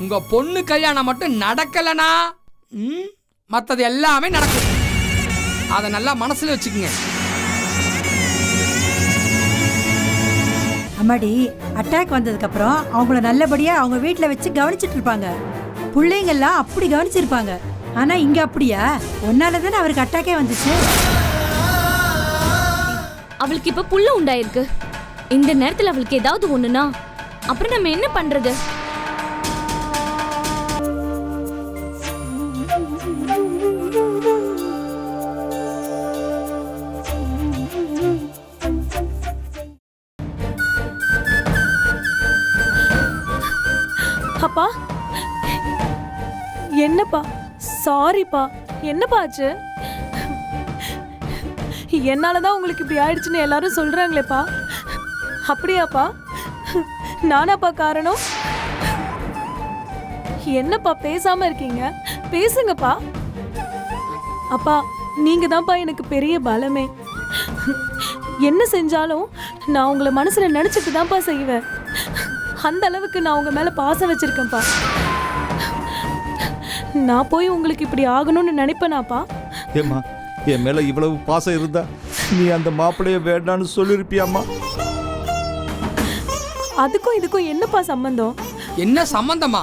உங்க பொண்ணு கல்யாணம் மட்டும் நடக்கலனா மற்றது எல்லாமே நடக்கும். அதை நல்லா மனசுல வச்சுக்கோங்க. அம்மாடி, அட்டாக் வந்ததுக்கு அப்புறம் அவங்கள நல்லபடியா அவங்க வீட்டுல வச்சு கவனிச்சிட்டு இருப்பாங்க. பிள்ளைங்கெல்லாம் அப்படி கவனிச்சிருப்பாங்க. ஆனா இங்க அப்படியா? ஒன்னாலதானே அவருக்கு அட்டாக்கே வந்துச்சு. அவளுக்கு இப்ப புள்ள உண்டாயிருக்கு. இந்த நேரத்துல அவளுக்கு ஏதாவது ஒண்ணுனா அப்புறம் நம்ம என்ன பண்றது? அப்பா, என்னப்பா? சாரிப்பா. என்னப்பா ஆச்சு? என்னாலதான் உங்களுக்கு இப்படி ஆயிடுச்சுன்னு எல்லாரும் சொல்றாங்களேப்பா. அப்படியாப்பா? நானாப்பா காரணம்? என்னப்பா பேசாம இருக்கீங்க? பேசுங்கப்பா. அப்பா, நீங்க தான்ப்பா எனக்கு பெரிய பலமே. என்ன செஞ்சாலும் நான் உங்களை மனசுல நினைச்சிட்டு தான்ப்பா செய்வேன். அந்த அளவுக்கு நான் உங்க மேல பாசம் வச்சிருக்கேன்ப்பா. நான் போய் உங்களுக்கு இப்படி ஆகணும்னு நினைப்பேனாப்பா? ஏம்மா, என் மேல இவ்வளவு பாசம் இருந்தா நீ அந்த மாப்பிள்ளைய வேண்டான்னு சொல்லிருப்பியாம்மா? அதுக்கும் இதுக்கும் என்னப்பா சம்பந்தம்? என்ன சம்பந்தமா?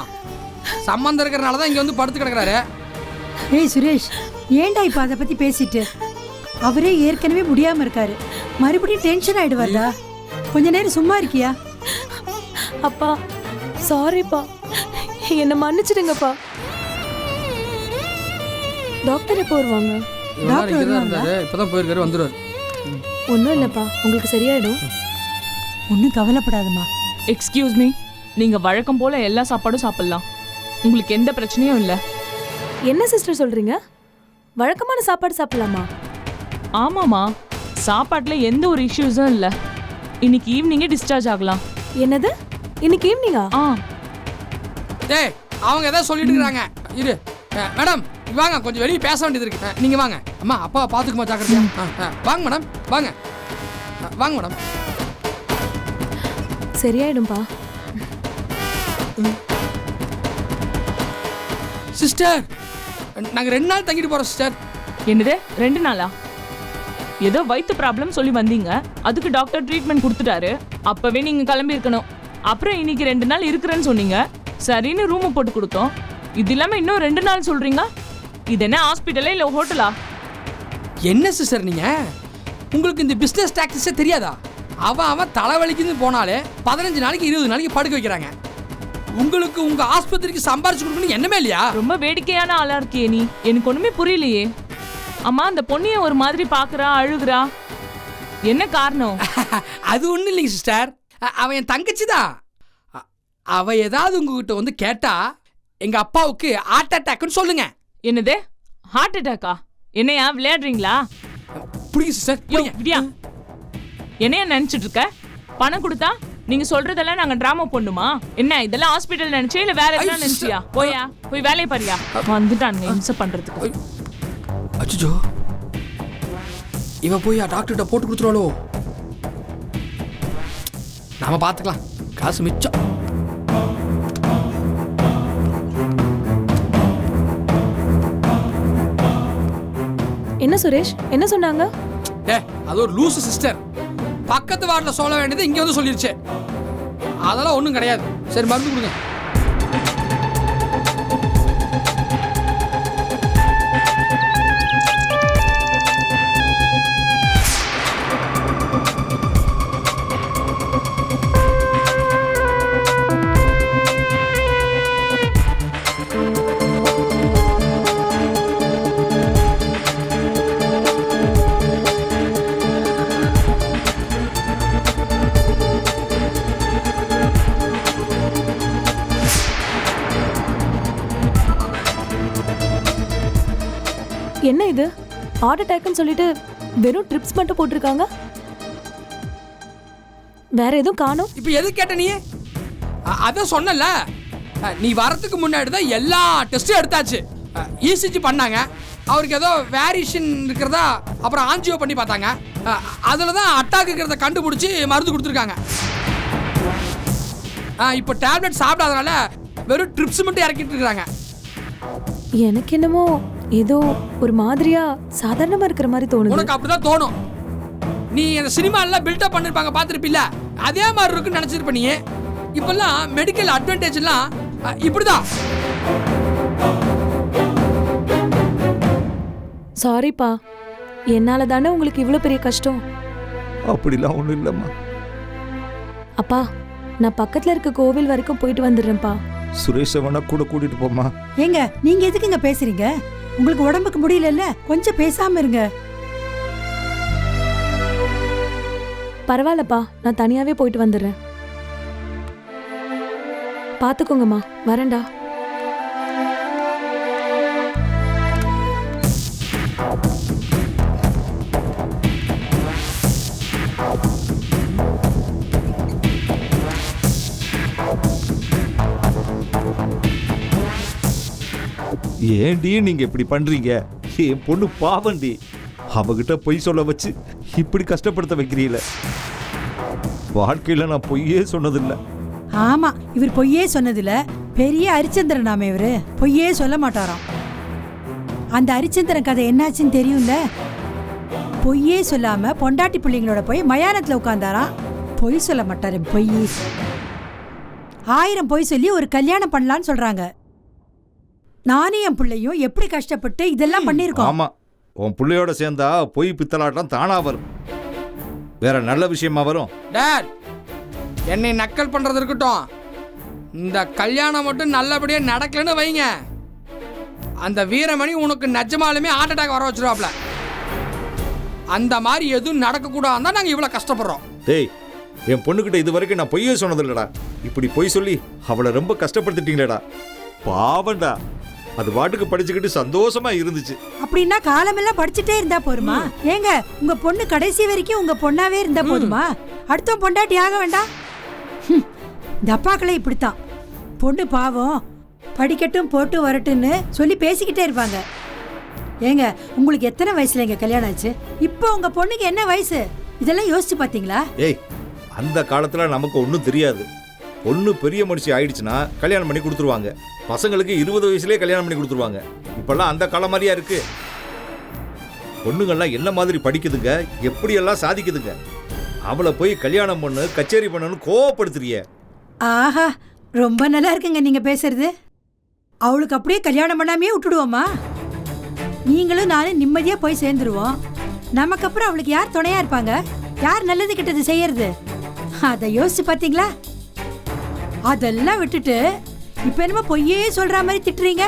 சம்பந்தம் இருக்கிறனால தான் இங்க வந்து படுத்து கிடக்குறாரு. ஏய் சுரேஷ், ஏன்டா இப்ப அதை பத்தி பேசிட்டு? அவரே ஏற்கனவே முடியாம இருக்காரு, மறுபடியும் டென்ஷன் ஆயிடுவாரா? கொஞ்ச நேரம் சும்மா இருக்கியா? அப்பா, சாரிப்பா. என்ன மன்னிச்சிடுங்கப்பா. டாக்டர் எப்போ வருவாங்க? டாக்டர் இருந்தாரு, இப்பதான் போயிருக்காரு, வந்துருவாரு. ஒன்றும் இல்லைப்பா, உங்களுக்கு சரியாயிடும். ஒன்றும் கவலைப்படாதம்மா. எக்ஸ்கியூஸ் மீ, நீங்க வழக்கம் போல எல்லா சாப்பாடும் சாப்பிடலாம். உங்களுக்கு எந்த பிரச்சனையும் இல்லை. என்ன சிஸ்டர் சொல்றீங்க? வழக்கமான சாப்பாடு சாப்பிடலாமா? ஆமாமா, சாப்பாட்டுல எந்த ஒரு இஷ்யூஸும் இல்லை. இன்னைக்கு ஈவினிங்கே டிஸ்சார்ஜ் ஆகலாம். என்னது? இன்னைக்கு ஈவினிங்கா? ஆ, டேய், அவங்க ஏதாவது சொல்லிட்டு இருக்காங்க. இரு மேடம், வாங்க, கொஞ்சம் வெளியே பேச வேண்டியது இருக்கு. நீங்க வாங்க. அம்மா, அப்பா பாத்துக்குமா ஜாக்கிரதையா? வாங்க மேடம், வாங்க வாங்க மேடம். சரியாயிடும்பா. சிஸ்டர், நாங்க 2 நாள் தங்கிட்டு போறோம் சிஸ்டர். என்னது 2 நாளா? ஏதோ வயிற்று ப்ராப்ளம் சொல்லி வந்தீங்க, அதுக்கு டாக்டர் ட்ரீட்மெண்ட் கொடுத்துட்டாரு. அப்பவே நீங்க கிளம்பி இருக்கணும். அப்புறம் இன்னைக்கு 2 நாள் இருக்கிறேன்னு சொன்னீங்க. சரின்னு ரூமை போட்டு கொடுத்தோம். இது இல்லாம இன்னும் 2 நாள் சொல்றீங்க. இது என்ன ஹாஸ்பிட்டலே இல்ல ஹோட்டலா? என்ன சிஸ்டர் நீங்க? உங்களுக்கு இந்த பிசினஸ் டாக்டிஸே தெரியாதா? அவன் தலைவலிக்குன்னு போனாலே 15 நாளைக்கு 20 நாளைக்கு படுக்க வைக்கிறாங்க. உங்களுக்கு உங்க ஆஸ்பத்திரிக்கு சம்பாரிச்சு கொடுக்கணும் என்னமே இல்லையா? ரொம்ப வேடிக்கையான ஆளா இருக்கியே நீ. எனக்கு ஒண்ணுமே புரியலையே. அம்மா, அந்த பொண்ணிய ஒரு மாதிரி பாக்குறா, அழுகுறா. என்ன காரணம்? அது ஒண்ணும் இல்லைங்க சிஸ்டர், அவன் என் தங்கச்சி தான். அவ ஏதாவது உங்ககிட்ட வந்து கேட்டா எங்க அப்பாவுக்கு ஹார்ட் அட்டாக்னு சொல்லுங்க. என்னது ஹார்ட் அட்டாக்கா? என்னையா விளையாடுறீங்களா? புரியுங்க சிஸ்டர், விடியா. என்னையா நினைச்சிட்டு இருக்க? பணம் கொடுத்தா நீங்க சொல்றதெல்லாம் நாங்க டிராமா பண்ணுமா என்ன? இதெல்லாம் ஹாஸ்பிட்டல் நினைச்சே இல்ல வேற எதுனா நினைச்சியா? போயா, போய் வேலையை பாரியா. வந்துட்டானுங்க இம்சை பண்றதுக்கு. அச்சோ, இவ போய் டாக்டர்கிட்ட போட்டு கொடுத்துருவாளோ? நாம பாத்துக்கலாம், காசு மிச்சம். என்ன சுரேஷ், என்ன சொன்னாங்க? அது ஒரு லூசு சிஸ்டர். பக்கத்து வார்டுல சொல்ல வேண்டியது இங்க வந்து சொல்லிருச்சு. அதெல்லாம் ஒண்ணும் கிடையாது. சரி, மருந்து கொடுங்க. என்ன இது ஹார்ட் அட்டாக்னு சொல்லிட்டு வெறும் ட்ரிப்ஸ் மட்டும் போட்டிருக்காங்க? வேற எதுவும் காணோம். இப்போ எது கேட்ட நீ? அதான் சொன்னல, நீ வரதுக்கு முன்னாடி தான் எல்லா டெஸ்டும் எடுத்தாச்சு. இசிஜி பண்ணாங்க, அவருக்கு ஏதோ வேரியேஷன் இருக்கிறதா. அப்புறம் ஆஞ்சியோ பண்ணி பார்த்தாங்க. அதில் தான் அட்டாக் இருக்கிறத கண்டுபிடிச்சி மருந்து கொடுத்துருக்காங்க. இப்போ டேப்லெட் சாப்பிடாதனால வெறும் ட்ரிப்ஸ் மட்டும் இறக்கிட்டு இருக்காங்க. எனக்கு என்னமோ ஏதோ ஒரு மாதிரியா சாதாரணமா இருக்கிற மாதிரி தோணுது. உனக்கு அப்படிதான் தோணும். நீ அந்த சினிமால பில்டப் பண்ணிருப்பாங்க பார்த்துருப்பில்ல, அதே மாதிரி இருக்குன்னு நினைச்சிருப்ப நீ. இப்பெல்லாம் மெடிக்கல் அட்வான்டேஜ் எல்லாம் இப்படிதான். சாரிப்பா, என்னால தானே உங்களுக்கு இவ்வளோ பெரிய கஷ்டம். அப்படிலாம் ஒன்றும் இல்லைம்மா. அப்பா, நான் பக்கத்துல இருக்க கோவில் வரைக்கும் போயிட்டு வந்துடுறேன்ப்பா. சுரேஷை வேணா கூட கூட்டிட்டு போமா. ஏங்க நீங்க எதுக்குங்க பேசுறீங்க? உங்களுக்கு உடம்புக்கு முடியலல்ல, கொஞ்சம் பேசாம இருங்க. பரவாயில்லப்பா, நான் தனியாவே போயிட்டு வந்துடுறேன். பாத்துக்கோங்கம்மா, வரேன்டா. ஏன்டி நீங்க இப்படி பண்றீங்க? என் பொண்ணு பாவண்டி, அவகிட்ட பொய் சொல்ல வச்சு இப்படி கஷ்டப்படுத்த வைக்கிறீங்கள. வாழ்க்கையில நான் பொய்யே சொன்னதில்லை. ஆமா, இவர் பொய்யே சொன்னதுல பெரிய ஹரிச்சந்திரன் நாம. இவரு பொய்யே சொல்ல மாட்டாராம். அந்த ஹரிச்சந்திரன் கதை என்னாச்சுன்னு தெரியும்ல. பொய்யே சொல்லாம பொண்டாட்டி பிள்ளைங்களோட போய் மயானத்துல உட்கார்ந்தாராம். பொய் சொல்ல மாட்டாரு, பொய். 1000 பொய் சொல்லி ஒரு கல்யாணம் பண்ணலான்னு சொல்றாங்க. நானும் என் பிள்ளையும் எப்படி கஷ்டப்பட்டு இதெல்லாம் பண்ணிருக்கோம். ஆமா, உன் பிள்ளையோட சேர்ந்தா பொய் பித்தலாட்டம் தானா வரும். வேற நல்ல விஷயமா வரும். டாட், என்னை நக்கல் பண்றது இருக்கட்டும். இந்த கல்யாணம் மட்டும் நல்லபடியா நடக்கலன்னு வைங்க, அந்த வீரமணி உனக்கு நிஜமாலுமே ஹார்ட் அட்டாக் வர வச்சிருவாப்ல. அந்த மாதிரி எதுவும் நடக்க கூடாது தான் நாங்க இவ்வளவு கஷ்டப்படுறோம். டேய், என் பொண்ணுகிட்ட இது வரைக்கும் நான் பொய்யே சொன்னதில்லடா. இப்படி பொய் சொல்லி அவளை ரொம்ப கஷ்டப்படுத்திட்டீங்களேடா. பாவண்டா, அது வாட்டுக்கு படிச்சுக்கிட்டு சந்தோஷமா இருந்துச்சு. அப்படின்னா காலமெல்லாம் படிச்சுட்டே இருந்தா போதுமா? ஏங்க, உங்க பொண்ணு கடைசி வரைக்கும் உங்க பொண்ணாவே இருந்தா போதுமா? அடுத்த பொண்டாட்டி ஆக வேண்டாம். இந்த அப்பாக்களே இப்படித்தான். பொண்ணு பாவம், படிக்கட்டும் போட்டு வரட்டுன்னு சொல்லி பேசிக்கிட்டே இருப்பாங்க. ஏங்க, உங்களுக்கு எத்தனை வயசுல எங்க கல்யாணம் ஆச்சு? இப்போ உங்க பொண்ணுக்கு என்ன வயசு? இதெல்லாம் யோசிச்சு பாத்தீங்களா? ஏய், அந்த காலத்துல நமக்கு ஒன்றும் தெரியாது. பொண்ணு பெரிய மனுஷி ஆயிடுச்சுன்னா கல்யாணம் பண்ணி கொடுத்துருவாங்க. பசங்களுக்கு 20 வயசுலேயே கல்யாணம் பண்ணி கொடுத்துருவாங்க. இப்பெல்லாம் அந்த காலம் மாதிரியா இருக்கு? பொண்ணுங்கள்லாம் என்ன மாதிரி படிக்குதுங்க, எப்படியெல்லாம் சாதிக்குதுங்க. அவளை போய் கல்யாணம் பண்ணு, கச்சேரி பண்ணணும்னு கோவப்படுத்துறிய. ஆஹா, ரொம்ப நல்லா இருக்குங்க நீங்க பேசுறது. அவளுக்கு அப்படியே கல்யாணம் பண்ணாமே விட்டுடுவோமா? நீங்களும் நானும் நிம்மதியா போய் சேர்ந்துருவோம். நமக்கு அப்புறம் அவளுக்கு யார் துணையா இருப்பாங்க? யார் நல்லது கெட்டது செய்யறது? அதை யோசிச்சு பாத்தீங்களா? அதெல்லாம் விட்டுட்டு இப்ப என்னமோ பொய்யே சொல்ற மாதிரி திட்டுறீங்க.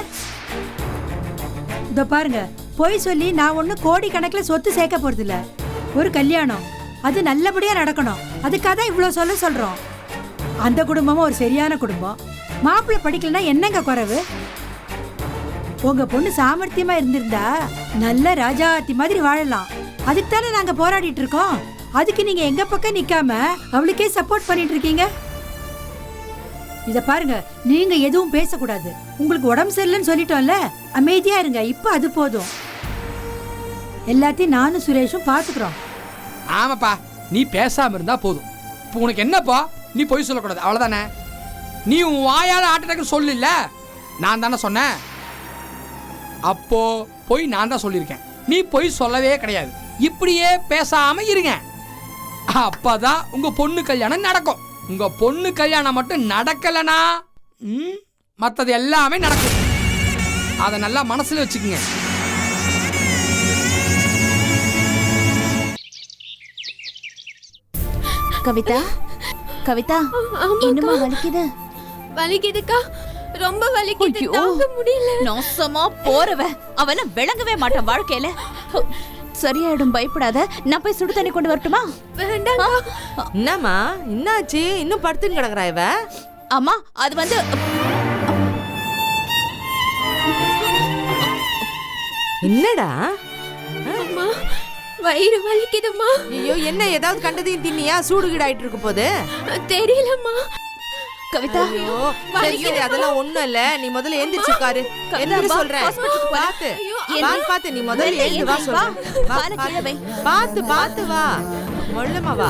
இதோ பாருங்க, பொய் சொல்லி நான் ஒண்ணு கோடி கணக்கில் சொத்து சேர்க்க போறது இல்ல. ஒரு கல்யாணம், அது நல்லபடியா நடக்கணும். அதுக்காக தான் இவ்வளவு சொல்றோம். அந்த குடும்பமும் ஒரு சரியான குடும்பம். மாப்பிள்ளை படிக்கலன்னா என்னங்க குறைவு? உங்க பொண்ணு சாமர்த்தியமா இருந்திருந்தா நல்ல ராஜாத்தி மாதிரி வாழலாம். அதுக்கு தானே நாங்க போராடிட்டு இருக்கோம். அதுக்கு நீங்க எங்க பக்கம் நிக்காம அவளுக்கே சப்போர்ட் பண்ணிட்டு இருக்கீங்க. இத பாருங்க, நீங்க எதுவும் பேசக்கூடாது. உங்களுக்கு உடம்பு சரியில்லைன்னு சொல்லிட்டோம்ல, அமைதியா இருங்க. இப்ப அது போதும். எல்லாத்தையும் நானும் சுரேஷும் பாத்துக்கிறோம். ஆமாப்பா, நீ பேசாம இருந்தா போதும். இப்போ உனக்கு என்னப்பா, நீ பொய் சொல்லக்கூடாது, அவ்வளவுதானே? நீ உன் வாயால ஹார்ட் அட்டாக் சொல்லல, நான் தானே சொன்னேன். அப்போ பொய் நான் தான் சொல்லியிருக்கேன், நீ பொய் சொல்லவே கிடையாது. இப்படியே பேசாம இருங்க, அப்பதான் உங்க பொண்ணு கல்யாணம் நடக்கும். உங்க பொண்ணு கல்யாணம் மட்டும் நடக்கலனா மற்றது எல்லாமே நடக்கும். அதை நல்லா மனசுல வச்சுக்கோங்க. கவிதா, கவிதா, என்னமா வலிக்குது? வலிக்குதுக்கா, ரொம்ப வலிக்குது, தாங்க முடியல. நாசமா போறவ, அவன விளங்கவே மாட்டான் வாழ்க்கையில. சரியாயிடும், பயப்படாத. நான் போய் சுடு தண்ணி கொண்டு வரட்டுமா? வேண்டாம். என்னம்மா, என்னாச்சு? இன்னும் படுத்துன்னு கிடக்குறா இவ? அம்மா, அது வந்து என்னடா? அம்மா, வயிறு வலிக்குதுமா. ஐயோ, என்ன ஏதாவது கண்டதையும் தின்னியா? சூடு கீடாயிட்டு இருக்கு போது. தெரியலம்மா. கவிதா, ஐயோ, சரி சரி, அதெல்லாம் ஒண்ணும் இல்ல. நீ முதல்ல எந்திரிச்சு உட்காரு. எந்திரி சொல்றேன். பாத்து பாத்து, நீ முதல்ல எழுந்து வா சொல்றேன். பாத்து பாத்து வா, மொள்ளமா வா.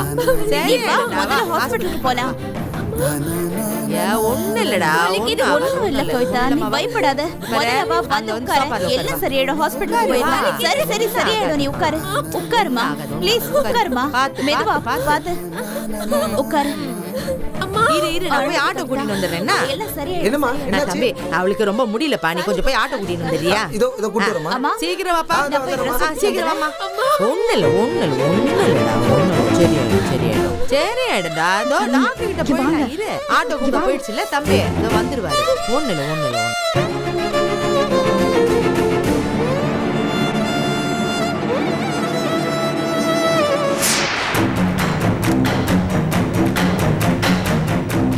சரி, முதல்ல ஹாஸ்பிடலுக்கு போலாம். ஒண்ணு இல்லடா இது ஒண்ணும் இல்ல கவிதா, நீ பயப்படாத. முதல்ல வா, வந்து உட்காரு. எல்லாம் சரியாயிடும். ஹாஸ்பிடல் போயிடலாம். சரி சரியாயிடும். நீ உட்காரு. உட்காருமா, ப்ளீஸ் உட்காருமா. மெதுவா பாத்து உட்காரு. இரு நான் போய் ஆட்டோ கூட்டிட்டு வந்துடுறேன். எல்லாம் சரியாயிடும். என்னம்மா என்னாச்சு? தம்பி அவளுக்கு ரொம்ப முடியலப்பா, நீ கொஞ்சம் போய் ஆட்டோ கூட்டிட்டு வந்துடுறியா? இதோ கூட்டி வரமா? அம்மா சீக்கிரம் வாப்பா. சீக்கிரம் வாமா. ஒண்ணு இல்லடா சரியாயிடும்டா. இதோ டாக்டர் கிட்ட போயிடலாம். இரு, ஆட்டோ கூட போயிடுச்சுல தம்பி, இதோ வந்துருவாரு. ஒண்ணு இல்ல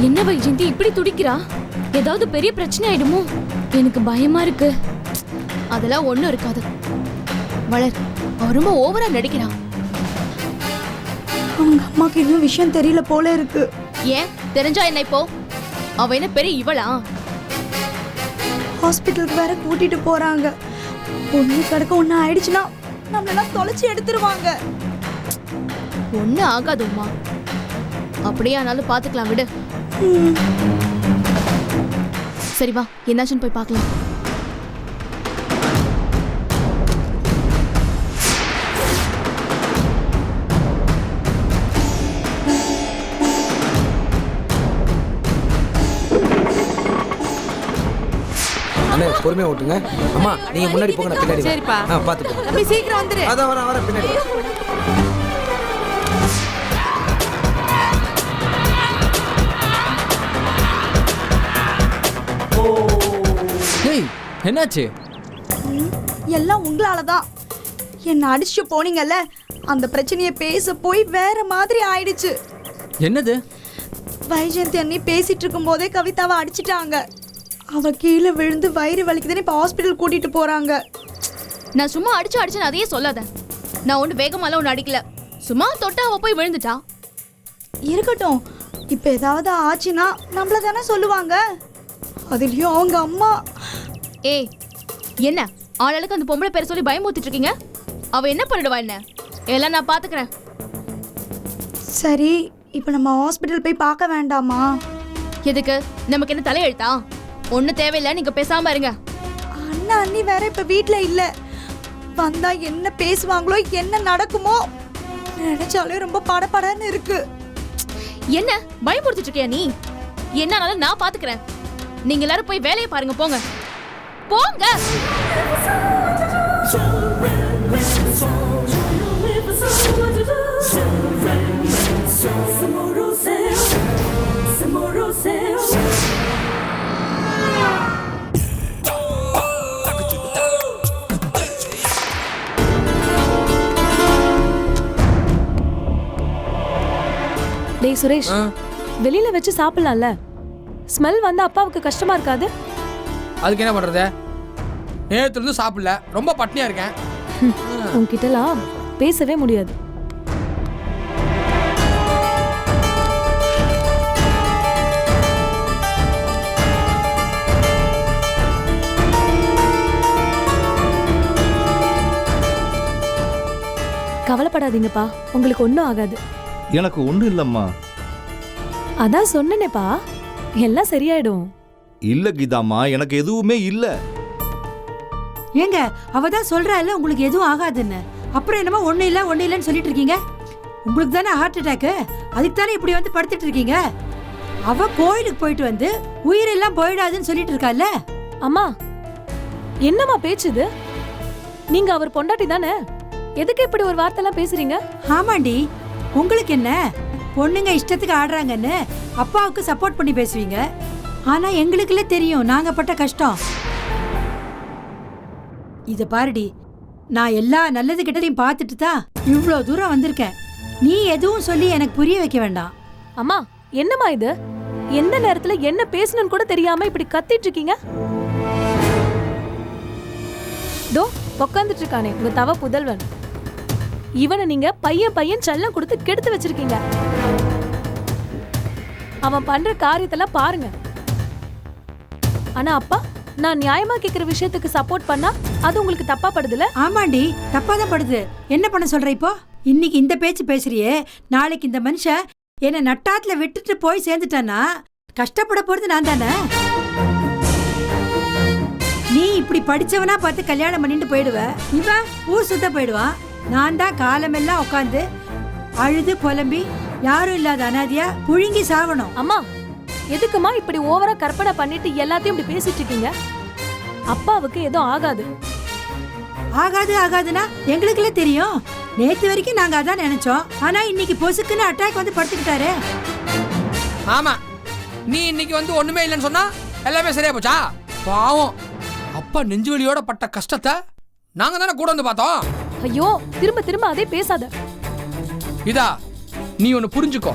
என்ன வைஜெயந்தி இப்படி துடிக்கிறா? ஏதாவது பெரிய பிரச்சனை ஆயிடுமோ? எனக்கு பயமா இருக்கு. அதெல்லாம் ஒண்ணும் இருக்காது. வளர், அவ ரொம்ப ஓவரா நடிக்கிறான். அவங்க அம்மாக்கு இன்னும் விஷயம் தெரியல போல இருக்கு. ஏன் தெரிஞ்சா என்ன இப்போ? அவ என்ன பெரிய இவளா? ஹாஸ்பிட்டலுக்கு வேற கூட்டிட்டு போறாங்க. ஒண்ணு கிடக்க ஒண்ணு ஆயிடுச்சுன்னா நம்மளெல்லாம் தொலைச்சி எடுத்துருவாங்க. ஒண்ணு ஆகாது உமா. அப்படியே ஆனாலும் பாத்துக்கலாம், விடு. சரி வா, என்னாச்சுன்னு போய் பார்க்கலாம். அண்ணே பொறுமையா ஓட்டுங்க. அம்மா நீங்க முன்னாடி போங்க, நான் பின்னாடி வரேன். சரிப்பா. பார்த்து போங்க. தம்பி சீக்கிரம் வந்துரு. அதான் வரேன் பின்னாடி. ஏய் என்னாச்சு? எல்லாம் உங்களால தான். என்ன அடிச்சு போனீங்கல்ல, அந்த பிரச்சனையை பேச போய் வேற மாதிரி ஆயிடுச்சு. என்னது? வைஜெயந்தி அண்ணி பேசிட்டு இருக்கும் போதே கவிதாவை அடிச்சிட்டாங்க. அவ கீழே விழுந்து வயிறு வலிக்குதுன்னு இப்ப ஹாஸ்பிட்டல் கூட்டிட்டு போறாங்க. நான் சும்மா அடிச்சு அதையே சொல்லாத. நான் ஒண்ணு வேகமால ஒண்ணு அடிக்கல. சும்மா தொட்டா அவ போய் விழுந்துட்டா. இருக்கட்டும், இப்ப ஏதாவது ஆச்சுன்னா நம்மள தானே சொல்லுவாங்க. அதுலயும் அவங்க அம்மா. ஏய், என்ன ஆளாளுக்கு அந்த பொம்பளை பேரை சொல்லி பயமுறுத்திட்டு இருக்கீங்க? அவ என்ன பண்ணிடுவா? என்ன எல்லாம் நான் பாத்துக்கிறேன். சரி, இப்ப நம்ம ஹாஸ்பிட்டல் போய் பார்க்க வேண்டாமா? எதுக்கு? நமக்கு என்ன தலையெழுத்தா? ஒண்ணு தேவையில்லை, நீங்க பேசாம இருங்க. அண்ணா அண்ணி வேற இப்ப வீட்ல இல்ல. வந்தா என்ன பேசுவாங்களோ, என்ன நடக்குமோ நினைச்சாலே ரொம்ப படபடன்னு இருக்கு. என்ன பயமுறுத்திட்டு இருக்கியா நீ? என்னாலும் நான் பாத்துக்கிறேன். நீங்க எல்லாரும் போய் வேலையை பாருங்க, போங்க போங்க. டேய் சுரேஷ், வெளியில வச்சு சாப்பிடலாம்ல? ஸ்மெல் வந்தா அப்பாவுக்கு கஷ்டமா இருக்காது? அதுக்கு என்ன பண்றது? நேத்துல இருந்து சாப்பிடல, ரொம்ப பட்னியா இருக்கேன். உன்கிட்டலாம் பேசவே முடியாது. கவலைப்படாதீங்கப்பா, உங்களுக்கு ஒன்றும் ஆகாது. எனக்கு ஒண்ணும் இல்லம்மா. அதான் சொன்னேனேப்பா, எல்லாம் சரியாயிடும். இல்ல கீதாம்மா, எனக்கு எதுவுமே இல்ல. ஏங்க, அவ தான் சொல்றால உங்களுக்கு எதுவும் ஆகாதுன்னு. அப்புறம் என்னமோ ஒண்ணு இல்லன்னு சொல்லிட்டு இருக்கீங்க. உங்களுக்கு தானே ஹார்ட் அட்டாக்கு, அதுக்கு தானே இப்படி வந்து படுத்துட்டு இருக்கீங்க. அவ கோயிலுக்கு போயிட்டு வந்து உயிரெல்லாம் போயிடாதுன்னு சொல்லிட்டு இருக்கால. அம்மா, என்னம்மா பேச்சுது? நீங்க அவர் பொண்டாட்டி தானே, எதுக்கு இப்படி ஒரு வார்த்தைலாம் பேசுறீங்க? ஆமாண்டி, உங்களுக்கு என்ன? பொண்ணுங்க இஷ்டத்துக்கு ஆடுறாங்கன்னு அப்பாவுக்கு சப்போர்ட் பண்ணி பேசுவீங்க. ஆனா எங்களுக்குள்ள தெரியும் நாங்க பட்ட கஷ்டம். இத பாருடி, நான் எல்லா நல்லது கிட்டதையும் பார்த்துட்டு தான் இவ்வளோ தூரம் வந்திருக்கேன். நீ எதுவும் சொல்லி எனக்கு புரிய வைக்க வேண்டாம். அம்மா, என்னம்மா இது? எந்த நேரத்துல என்ன பேசணும்னு கூட தெரியாம இப்படி கத்திட்டு இருக்கீங்க? தோ உட்காந்துட்டு இருக்கானே உங்க தவ புதல்வன், இவனை நீங்க பையன் செல்லம் கொடுத்து கெடுத்து வச்சிருக்கீங்க. அவன் பண்ற காரியத்தெல்லாம் பாருங்க. ஆனா அப்பா, நான் நியாயமா கேக்குற விஷயத்துக்கு சப்போர்ட் பண்ணா அது உங்களுக்கு தப்பா படுதுல? ஆமாண்டி, தப்பா தான் படுது. என்ன பண்ண சொல்ற இப்போ? இன்னைக்கு இந்த பேச்சு பேசுறியே, நாளைக்கு இந்த மனுஷன் என்னை நட்டாத்துல விட்டுட்டு போய் சேர்ந்துட்டானா கஷ்டப்பட போறது நான் தானே. நீ இப்படி படிச்சவனா பார்த்து கல்யாணம் பண்ணிட்டு போயிடுவ, இவன் ஊர் சுத்த போயிடுவான். நான் தான் காலமெல்லாம் உட்காந்து அழுது புலம்பி யாரும் இல்லாத அனாதியா புழுங்கி சாவணும். அம்மா எதுக்குமா இப்படி ஓவரா கற்பனை பண்ணிட்டு எல்லாத்தையும் இப்படி பேசிட்டு இருக்கீங்க? அப்பாவுக்கு எதுவும் ஆகாது. ஆகாது ஆகாதுன்னா எங்களுக்குள்ள தெரியும். நேத்து வரைக்கும் நாங்க அதான் நினைச்சோம். ஆனா இன்னைக்கு பொசுக்குன்னு அட்டாக் வந்து படுத்துக்கிட்டாரு. ஆமா, நீ இன்னைக்கு வந்து ஒண்ணுமே இல்லைன்னு சொன்னா எல்லாமே சரியா போச்சா? பாவம், அப்பா நெஞ்சு வலியோட பட்ட கஷ்டத்தை நாங்க தானே கூட வந்து பார்த்தோம். ஐயோ திரும்ப திரும்ப அதே பேசாத. இதா நீ ஒன்னு புரிஞ்சுக்கோ.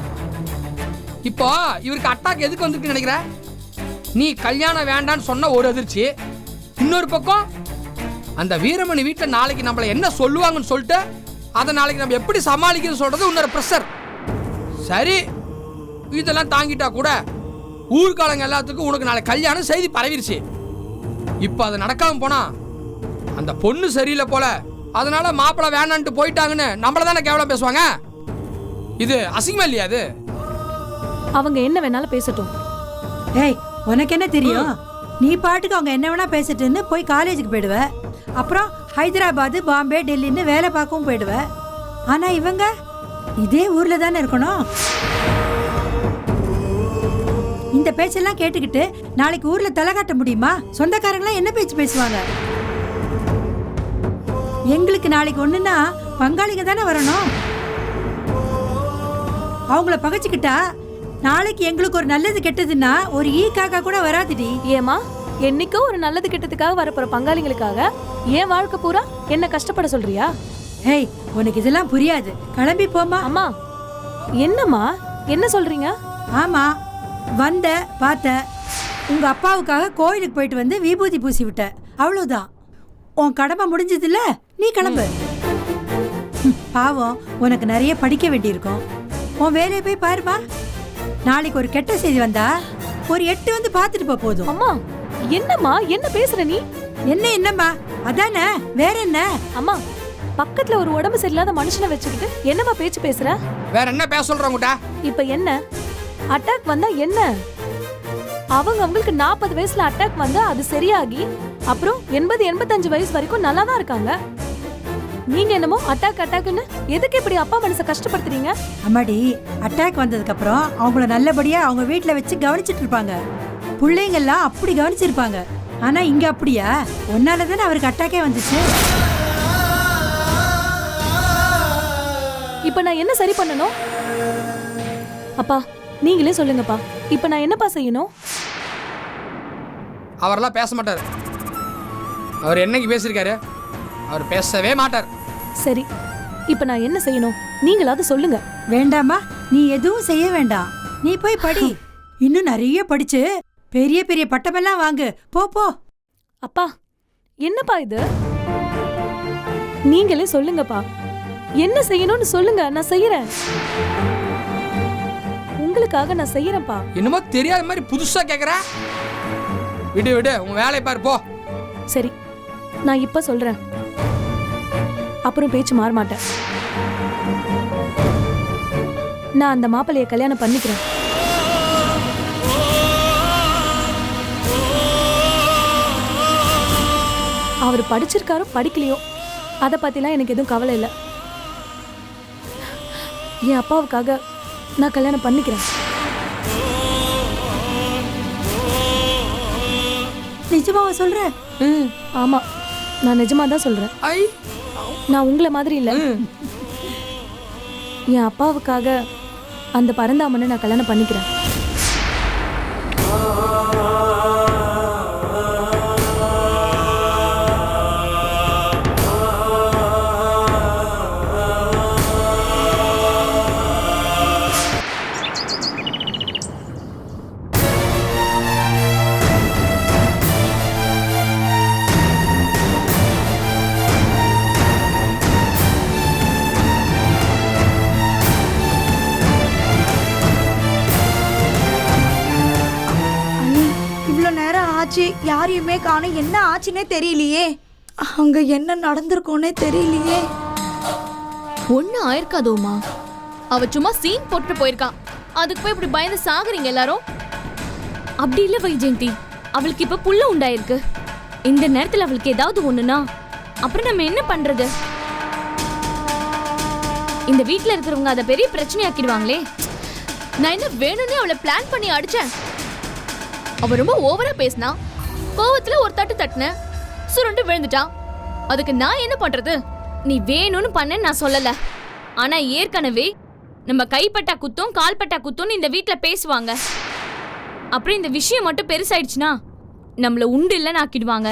இப்போ இவருக்கு அட்டாக் எதுக்கு வந்திருக்குன்னு நினைக்கிற? நீ கல்யாணம் வேண்டான்னு சொன்ன ஒரு அதிர்ச்சி, இன்னொரு பக்கம் அந்த வீரமணி வீட்டில் நாளைக்கு நம்மள என்ன சொல்லுவாங்கன்னு சொல்லிட்டு அதை நாளைக்கு நம்ம எப்படி சமாளிக்கணும்னு சொல்றது இன்னொரு ப்ரெஷர். சரி, இதெல்லாம் தாங்கிட்டா கூட ஊர்காலங்க எல்லாத்துக்கும் உனக்கு நாளை கல்யாணம் செய்தி பரவிருச்சு. இப்போ அது நடக்காம போனா அந்த பொண்ணு சரியில்லை போல, அதனால மாப்பிள்ளை வேணான்ட்டு போயிட்டாங்கன்னு நம்மள தானே கேவலம் பேசுவாங்க. இது அசிங்கமா இல்லையா? அது அவங்க என்ன வேணாலும் பேசட்டும். ஏய், உனக்கு என்ன தெரியும்? நீ பாட்டுக்கு அவங்க என்ன வேணா பேசிட்டுன்னு போய் காலேஜுக்கு போயிடுவ. அப்புறம் ஹைதராபாத், பாம்பே, டெல்லின்னு வேலை பார்க்கவும் போயிடுவ. ஆனா இவங்க இதே ஊர்ல தானே இருக்கணும். இந்த பேச்செல்லாம் கேட்டுக்கிட்டு நாளைக்கு ஊர்ல தலை காட்ட முடியுமா? சொந்தக்காரங்களாம் என்ன பேச்சு பேசுவாங்க? எங்களுக்கு நாளைக்கு ஒண்ணுன்னா பங்காளிங்க தானே வரணும். அவங்கள பகைச்சுக்கிட்டா நாளைக்கு எங்களுக்கு ஒரு நல்லது கெட்டதுன்னா ஒரு ஈ காக்கா கூட வராதுடி. ஏமா என்னைக்கோ ஒரு நல்லது கெட்டதுக்காக வரப்போற பங்காளிங்களுக்காக ஏன் வாழ்க்கை பூரா என்ன கஷ்டப்பட சொல்றியா? ஹேய், உனக்கு இதெல்லாம் புரியாது. கிளம்பி போமா. அம்மா என்னம்மா என்ன சொல்றீங்க? ஆமா, வந்த பார்த்த உங்க அப்பாவுக்காக கோயிலுக்கு போயிட்டு வந்து விபூதி பூசி விட்ட, அவ்வளவுதான். உன் கடமை முடிஞ்சது இல்ல, நீ கிளம்பு. பாவம், உனக்கு நிறைய படிக்க வேண்டியிருக்கும். உன் வேலையை போய் பாருமா. நாளைக்கு ஒரு கெட்ட செய்தி வந்தா ஒரு 8 வந்து பார்த்துட்டு போ போதும். அம்மா என்னம்மா என்ன பேசுற நீ? என்னம்மா அதானே, வேற என்ன? அம்மா பக்கத்துல ஒரு உடம்பு சரியில்லாத மனுஷனை வச்சுக்கிட்டு என்னம்மா பேச்சு பேசுற? வேற என்ன பேச சொல்றவங்கடா? இப்ப என்ன அட்டாக் வந்தா என்ன? அவங்களுக்கு 40 வயசுல அட்டாக் வந்தா அது சரியாகி அப்புறம் 80-85 வயசு வரைக்கும் நல்லா தான் இருக்காங்க. நீங்க என்னமோ அட்டாக்னு எதுக்கு இப்படி அப்பா மனசை கஷ்டப்படுத்துறீங்க? அம்மாடி, அட்டாக் வந்ததுக்கு அப்புறம் அவங்கள நல்லபடியா அவங்க வீட்டுல வச்சு கவனிச்சிட்டு இருப்பாங்க. பிள்ளைங்க எல்லாம் அப்படி கவனிச்சிருப்பாங்க. ஆனா இங்க அப்படியா? ஒன்னாலதானே அவருக்கு அட்டாக்கே வந்துச்சு. இப்ப நான் என்ன சரி பண்ணணும்? அப்பா நீங்களே சொல்லுங்கப்பா, இப்ப நான் என்னப்பா செய்யணும்? அவரெல்லாம் பேச மாட்டார். அவர் என்னைக்கு பேசியிருக்காரு? அவர் பேசவே மாட்டார். சரி, இப்ப நான் என்ன செய்யணும் நீங்களாவது சொல்லுங்க. வேண்டாமா, நீ எதுவும் செய்ய வேண்டாம். நீ போய் படி. இன்னும் நிறைய படிச்சு பெரிய பெரிய பட்டமெல்லாம் வாங்கு. போ போ. அப்பா என்னப்பா இது? நீங்களே சொல்லுங்கப்பா, என்ன செய்யணும்னு சொல்லுங்க, நான் செய்யறேன். உங்களுக்காக நான் செய்யறேன்ப்பா. என்னமோ தெரியாத மாதிரி புதுசா கேக்குற. விடு விடு, உன் வேலையை பாரு போ. சரி, நான் இப்ப சொல்றேன், அப்புறம் பேச்சு மாற மாட்டேன். நான் அந்த மாப்பிள்ளைய கல்யாணம் பண்ணிக்கிறேன். அவர் படிச்சிருக்காரோ படிக்கலையோ அதை பத்திலாம் எனக்கு எதுவும் கவலை இல்லை. என் அப்பாவுக்காக நான் கல்யாணம் பண்ணிக்கிறேன். நிஜமாவா சொல்ற? ஆமா, நான் நிஜமா தான் சொல்றேன். நான் உங்களை மாதிரி இல்லை. என் அப்பாவுக்காக அந்த பரந்தாமனை நான் கல்யாணம் பண்ணிக்கிறேன். யாரையுமே காணோம். என்ன ஆச்சுன்னே தெரியலையே. அங்க என்ன நடந்திருக்கோன்னே தெரியலையே. ஒண்ணு ஆயிருக்காதோமா, அவ சும்மா சீன் போட்டு போயிருக்கான். அதுக்கு போய் இப்படி பயந்து சாகுறீங்க எல்லாரும். அப்படி இல்ல வைஜெயந்தி, அவளுக்கு இப்ப புள்ள உண்டாயிருக்கு. இந்த நேரத்துல அவளுக்கு ஏதாவது ஒண்ணுனா அப்புறம் நம்ம என்ன பண்றது? இந்த வீட்ல இருக்கிறவங்க அதை பெரிய பிரச்சனையாக்கிடுவாங்களே. நான் என்ன வேணும்னே அவளை பிளான் பண்ணி அடிச்சேன். அவ ரொம்ப ஓவரா பேசினா, கோவத்துல ஒரு தட்டு தட்டினேன், சுருண்டு விழுந்துட்டான். அதுக்கு நான் என்ன பண்றது? நீ வேணும்னு பண்ணேன்னு நான் சொல்லல. ஆனா ஏற்கனவே நம்ம கைப்பட்டா குத்தும் கால்பட்டா குத்தும்னு இந்த வீட்ல பேசுவாங்க. அப்புறம் இந்த விஷயம் மட்டும் பெருசாயிடுச்சுன்னா நம்மள உண்டு இல்லைன்னு ஆக்கிடுவாங்க.